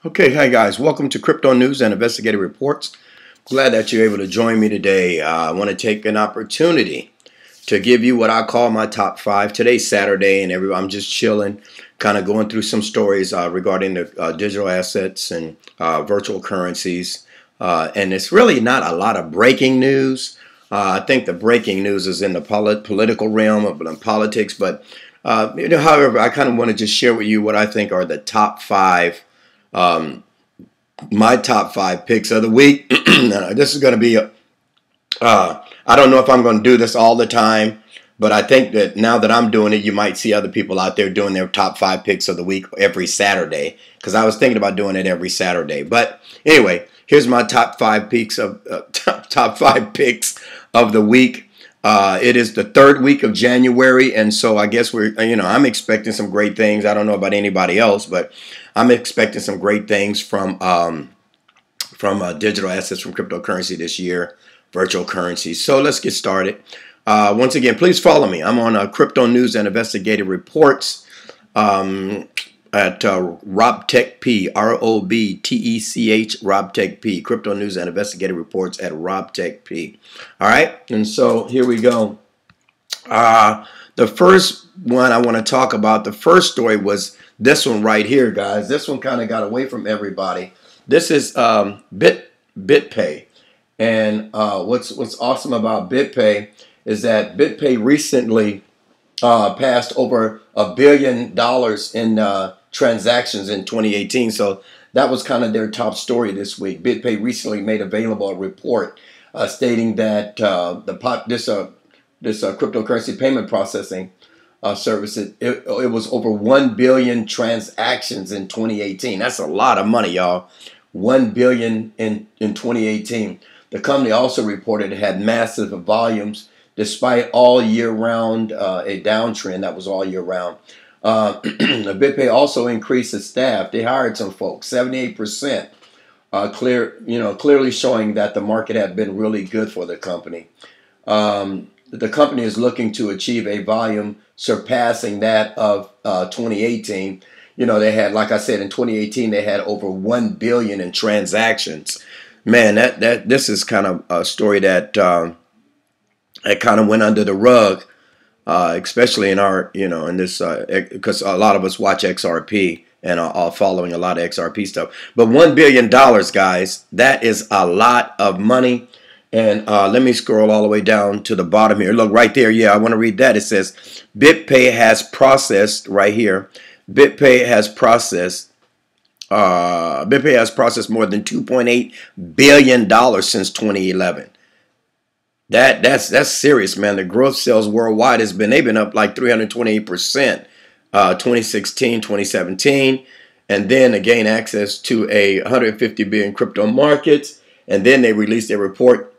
Okay, hi guys. Welcome to Crypto News and Investigative Reports. Glad that you're able to join me today. I want to take an opportunity to give you what I call my top five. Today's Saturday, and I'm just chilling, kind of going through some stories regarding the digital assets and virtual currencies. And it's really not a lot of breaking news. I think the breaking news is in the political realm of politics, but however, I kind of want to just share with you what I think are the top five. My top five picks of the week. This is going to be, I don't know if I'm going to do this all the time, but I think that now that I'm doing it, you might see other people out there doing their top five picks of the week every Saturday, because I was thinking about doing it every Saturday. But anyway, here's my top five picks of the week. It is the third week of January, and so I guess I'm expecting some great things. I don't know about anybody else, but I'm expecting some great things from digital assets, from cryptocurrency this year, virtual currency. So let's get started. Once again, please follow me. I'm on Crypto News and Investigative Reports at RobTechP, RobTech, RobTechP, Crypto News and Investigative Reports at RobTechP. All right, and so here we go. The first one I want to talk about, the first story was this one right here, guys. This one kind of got away from everybody. This is BitPay, and what's awesome about BitPay is that BitPay recently passed over $1 billion in transactions in 2018. So that was kind of their top story this week. BitPay recently made available a report stating that this cryptocurrency payment processing service, it was over 1 billion transactions in 2018. That's a lot of money, y'all. 1 billion in 2018. The company also reported it had massive volumes despite all year round a downtrend that was all year round. BitPay also increased its staff. They hired some folks, 78%, clearly showing that the market had been really good for the company. The company is looking to achieve a volume surpassing that of 2018. They had, like I said, in 2018 they had over 1 billion in transactions. Man, this is kind of a story that it kind of went under the rug, especially in our, in this, because a lot of us watch XRP and are following a lot of XRP stuff. But $1 billion, guys, that is a lot of money. And let me scroll all the way down to the bottom here. Look right there. Yeah, I want to read that. It says BitPay has processed right here. BitPay has processed more than $2.8 billion since 2011. That's serious, man. The growth sales worldwide they've been up like 328%, 2016, 2017, and then they gained access to a 150 billion crypto markets, and then they released a report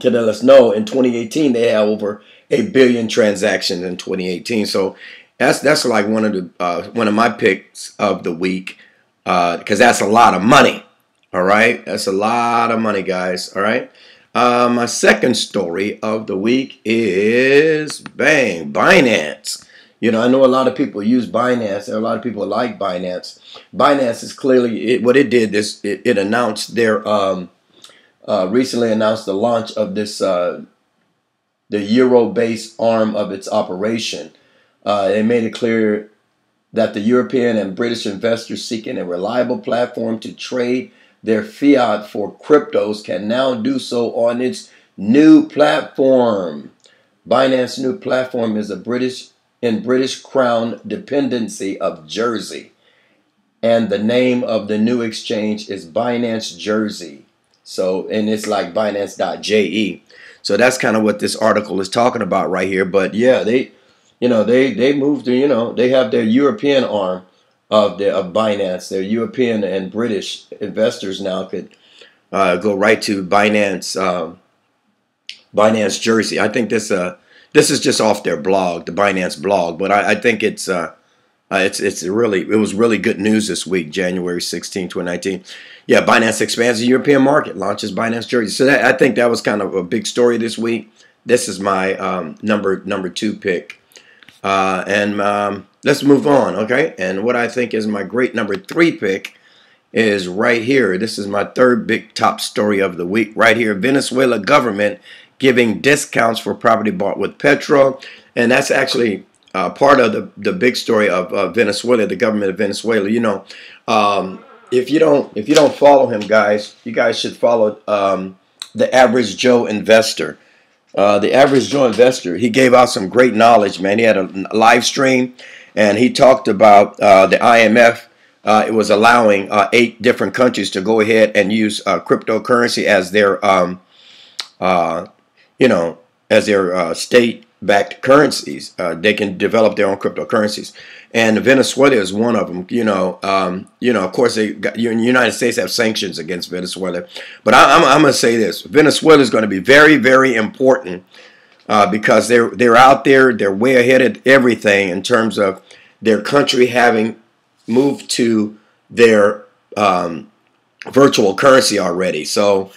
to let us know in 2018 they had over 1 billion transactions in 2018. So that's like one of my picks of the week, because that's a lot of money. All right, that's a lot of money, guys. All right. My second story of the week is Binance. I know a lot of people use Binance. A lot of people like Binance. Binance is clearly what it did. It announced their recently announced the launch of this the euro-based arm of its operation. They made it clear that the European and British investors seeking a reliable platform to trade their fiat for cryptos can now do so on its new platform. Binance's new platform is British Crown dependency of Jersey, and the name of the new exchange is Binance Jersey. So, and it's like Binance.je. So that's kind of what this article is talking about right here. But yeah, they moved to, they have their European arm of Binance. Their European and British investors now could go right to Binance Jersey. I think this is just off their blog, the Binance blog, but I think it was really good news this week, January 16, 2019. Yeah, Binance expands the European market, launches Binance Jersey. So I think that was kind of a big story this week. This is my number two pick. Let's move on, okay? And what I think is my great number three pick is right here. This is my third big top story of the week right here. Venezuela government giving discounts for property bought with petrol. And that's actually part of the big story of Venezuela, the government of Venezuela. You know, if you don't follow him, guys, you guys should follow the average Joe investor. The average Joe investor, he gave out some great knowledge, man. He had a live stream, and he talked about the IMF. It was allowing 8 different countries to go ahead and use cryptocurrency as their, as their state-backed currencies. They can develop their own cryptocurrencies, and Venezuela is one of them. Of course, the United States have sanctions against Venezuela, but I'm going to say this: Venezuela is going to be very, very important because they're out there, they're way ahead of everything in terms of their country having moved to their virtual currency already. So,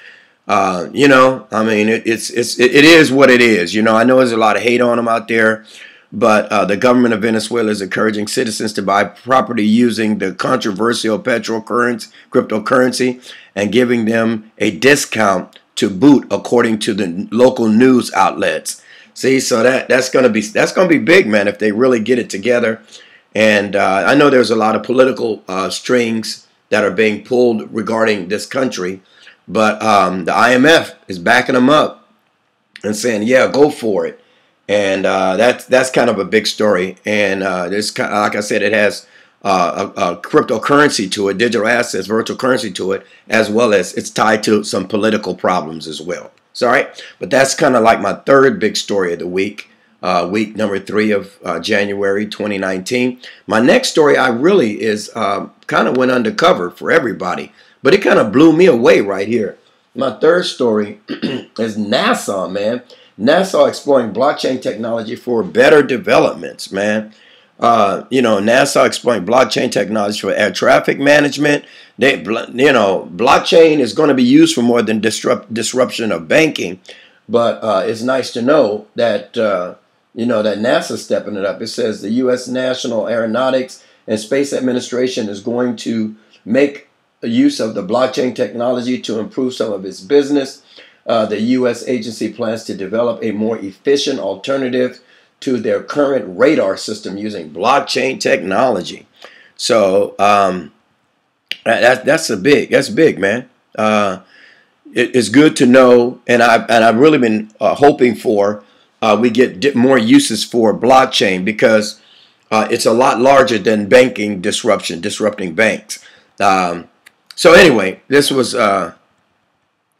I mean, it is what it is. I know there's a lot of hate on them out there, but the government of Venezuela is encouraging citizens to buy property using the controversial cryptocurrency and giving them a discount to boot, according to the local news outlets. See, so that's gonna be big, man, if they really get it together. And I know there's a lot of political strings that are being pulled regarding this country, but the IMF is backing them up and saying, yeah, go for it. And that's kind of a big story. And like I said, it has a cryptocurrency to it, digital assets, virtual currency to it, as well as it's tied to some political problems as well. So, all right, but that's kind of like my third big story of the week. Week number 3 of January 2019. My next story is kind of went undercover for everybody, but it kind of blew me away right here. My third story is NASA, man. NASA exploring blockchain technology for better developments, man. NASA exploring blockchain technology for air traffic management. Blockchain is going to be used for more than disruption of banking, but it's nice to know that that NASA's stepping it up. It says the U.S. National Aeronautics and Space Administration is going to make use of the blockchain technology to improve some of its business. The U.S. agency plans to develop a more efficient alternative to their current radar system using blockchain technology. So that's big, man. It's good to know, and I've really been hoping for we get more uses for blockchain, because it's a lot larger than banking disrupting banks. So anyway, this was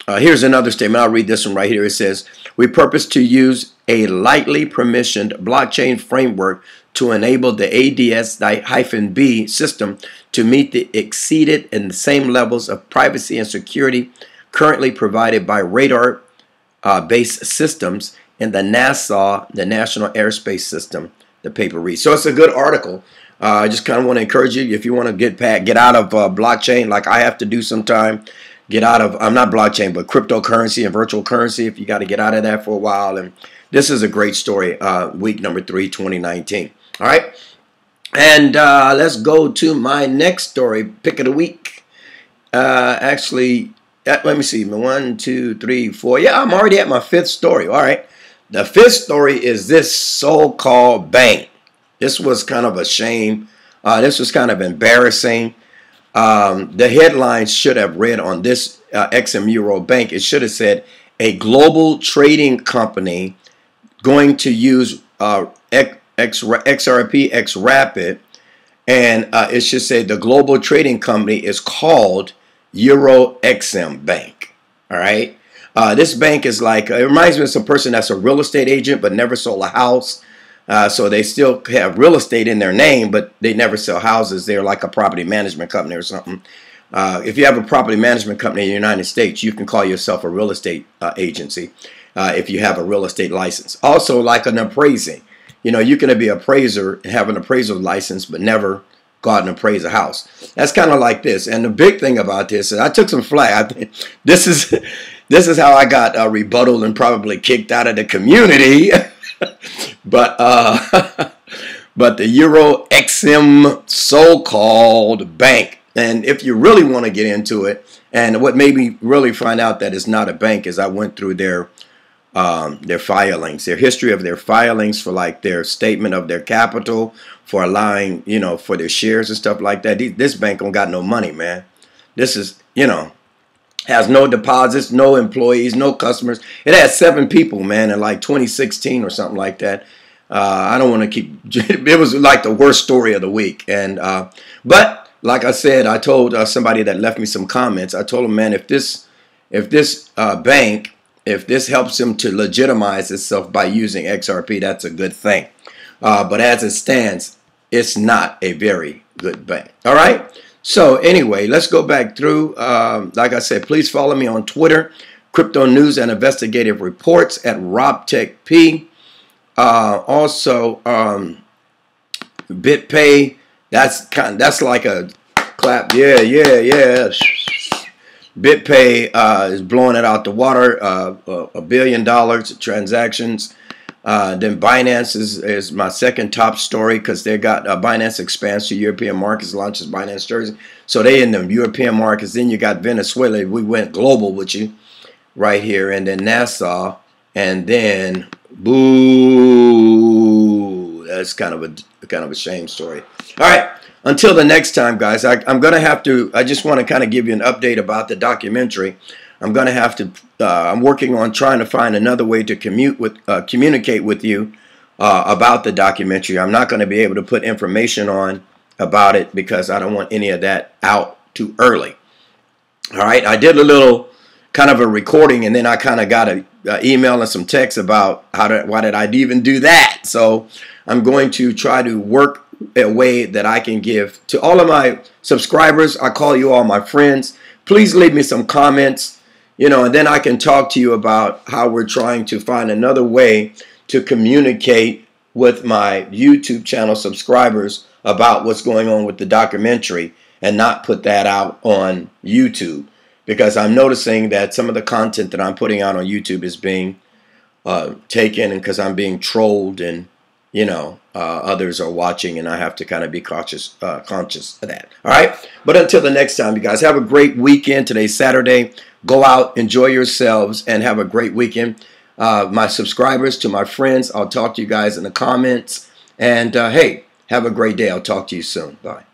here's another statement. I'll read this one right here. It says, we purpose to use a lightly permissioned blockchain framework to enable the ADS-B system to meet the exceeded and the same levels of privacy and security currently provided by radar-based systems in the NASA, the National Airspace System, the paper reads. So it's a good article. I just kind of want to encourage you, if you want to get out of blockchain, like I have to do sometime, get out of, I'm not blockchain, but cryptocurrency and virtual currency, if you got to get out of that for a while. And this is a great story, week number 3, 2019. All right. And let's go to my next story, pick of the week. Let me see, 1, 2, 3, 4. Yeah, I'm already at my 5th story. All right. The 5th story is this so-called bank. This was kind of a shame. This was kind of embarrassing. The headlines should have read on this XM Euro Bank. It should have said a global trading company going to use XRP X Rapid, and it should say the global trading company is called Euro XM Bank. All right. This bank is like, it reminds me of some person that's a real estate agent but never sold a house. So they still have real estate in their name, but they never sell houses. They're like a property management company or something. If you have a property management company in the United States, you can call yourself a real estate agency if you have a real estate license. Also, like an appraising. You can be an appraiser and have an appraisal license, but never go out and appraise a house. That's kind of like this. And the big thing about this is I took some flack. This is how I got rebutted and probably kicked out of the community. But the Euro XM so-called bank, And if you really want to get into it, and what made me really find out that it's not a bank is I went through their filings, their history of their filings for like their statement of their capital, for allowing, you know, for their shares and stuff like that. This bank don't got no money, man. This is, you know, has no deposits, no employees, no customers. It had 7 people, man, in like 2016 or something like that. I don't want to keep, it was like the worst story of the week. And, but like I said, I told somebody that left me some comments, I told them, man, if this bank, if this helps them to legitimize itself by using XRP, that's a good thing. But as it stands, it's not a very good bank. All right. So anyway, let's go back through. Like I said, please follow me on Twitter, Crypto News and Investigative Reports at RobTechP. Also, BitPay. That's like a clap. Yeah. BitPay is blowing it out the water. $1 billion transactions. Then Binance is my second top story because they got Binance expands to European markets, launches Binance Jersey. So they in the European markets. Then you got Venezuela. We went global with you right here. And then Nassau. And then boo. That's kind of a shame story. All right. Until the next time, guys, I'm going to have to, I just want to kind of give you an update about the documentary. I'm going to have to, I'm working on trying to find another way to communicate with you about the documentary. I'm not going to be able to put information on about it because I don't want any of that out too early. All right. I did a little kind of a recording and then I kind of got an email and some text about why did I even do that? So I'm going to try to work a way that I can give to all of my subscribers. I call you all my friends. Please leave me some comments, you know, and then I can talk to you about how we're trying to find another way to communicate with my YouTube channel subscribers about what's going on with the documentary and not put that out on YouTube, because I'm noticing that some of the content that I'm putting out on YouTube is being taken, and because I'm being trolled, and you know, others are watching, and I have to kind of be conscious of that. All right. But until the next time, you guys have a great weekend. Today's Saturday. Go out, enjoy yourselves, and have a great weekend. My subscribers, to my friends, I'll talk to you guys in the comments. And hey, have a great day. I'll talk to you soon. Bye.